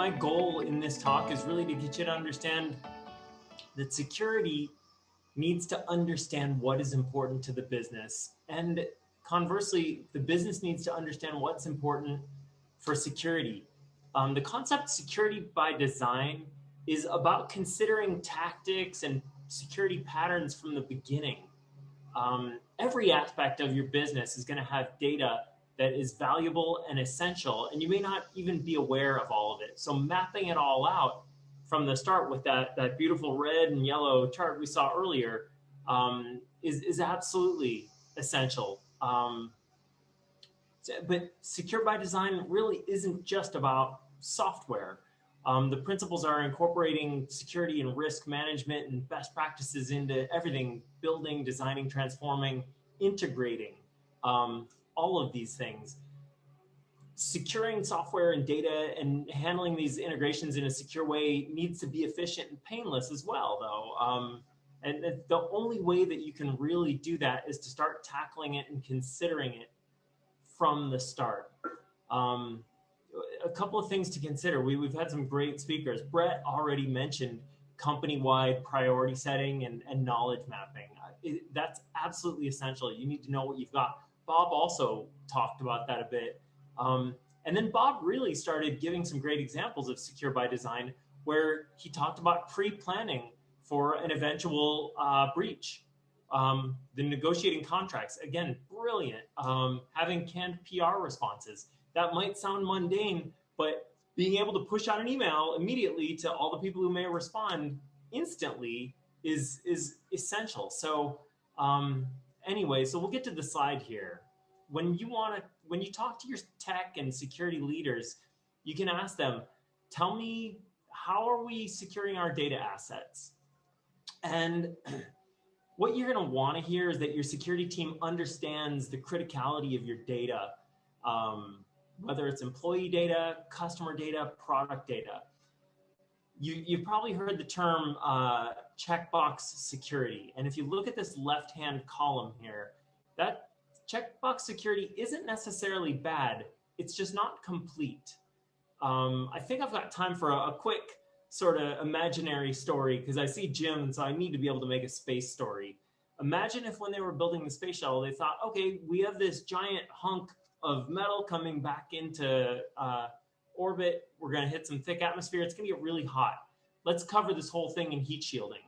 my goal in this talk is really to get you to understand that security needs to understand what is important to the business. And conversely, the business needs to understand what's important for security. The concept security by design is about considering tactics and security patterns from the beginning. Every aspect of your business is going to have data that is valuable and essential, and you may not even be aware of all of it. So mapping it all out from the start with that beautiful red and yellow chart we saw earlier is absolutely essential. But secure by design really isn't just about software. The principles are incorporating security and risk management and best practices into everything: building, designing, transforming, integrating, all of these things. Securing software and data and handling these integrations in a secure way needs to be efficient and painless as well, though. And the only way that you can really do that is to start tackling it and considering it from the start. A couple of things to consider. We've had some great speakers. Brett already mentioned company-wide priority setting and knowledge mapping. That's absolutely essential. You need to know what you've got. Bob also talked about that a bit. And then Bob really started giving some great examples of secure by design, where he talked about pre-planning for an eventual breach. The negotiating contracts, again, brilliant. Having canned PR responses. That might sound mundane, but being able to push out an email immediately to all the people who may respond instantly is essential. So anyway, so we'll get to the slide here. When you talk to your tech and security leaders, you can ask them, tell me, how are we securing our data assets? And what you're going to want to hear is that your security team understands the criticality of your data, whether it's employee data, customer data, product data. You've probably heard the term checkbox security. And if you look at this left-hand column here, that checkbox security isn't necessarily bad. It's just not complete. I think I've got time for a quick sort of imaginary story, because I see Jim, and so I need to be able to make a space story. Imagine if when they were building the space shuttle, they thought, okay, we have this giant hunk of metal coming back into orbit. We're going to hit some thick atmosphere. It's going to get really hot. Let's cover this whole thing in heat shielding.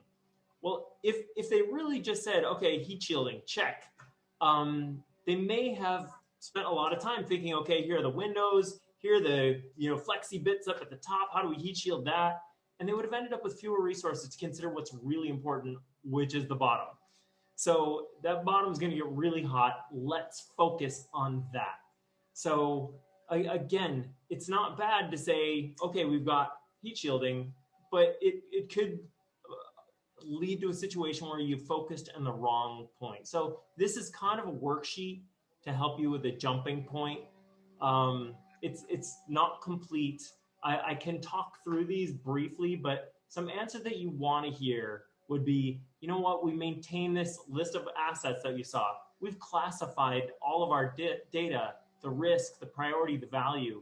Well, if they really just said, okay, heat shielding, check, they may have spent a lot of time thinking, okay, here are the windows, here are the flexi bits up at the top. How do we heat shield that? And they would have ended up with fewer resources to consider what's really important, which is the bottom. So that bottom is going to get really hot. Let's focus on that. So again, it's not bad to say, okay, we've got heat shielding, but it could lead to a situation where you focused on the wrong point. So this is kind of a worksheet to help you with a jumping point. It's not complete. I can talk through these briefly, but some answer that you want to hear would be, you know what, we maintain this list of assets that you saw. We've classified all of our data, the risk, the priority, the value.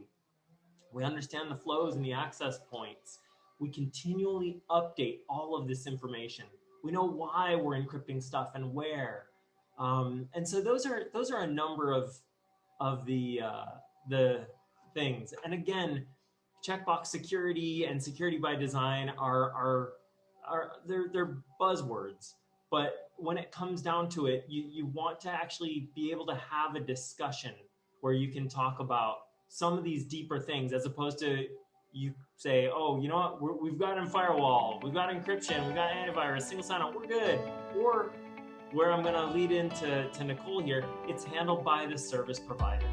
We understand the flows and the access points. We continually update all of this information. We know why we're encrypting stuff and where. And so those are a number of the things. And again, checkbox security and security by design they're buzzwords. But when it comes down to it, you want to actually be able to have a discussion where you can talk about some of these deeper things, as opposed to you say, oh, you know what, we've got in firewall, we've got encryption, we've got antivirus, single sign-on, we're good. Or where I'm going to lead into Nicole here, it's handled by the service provider.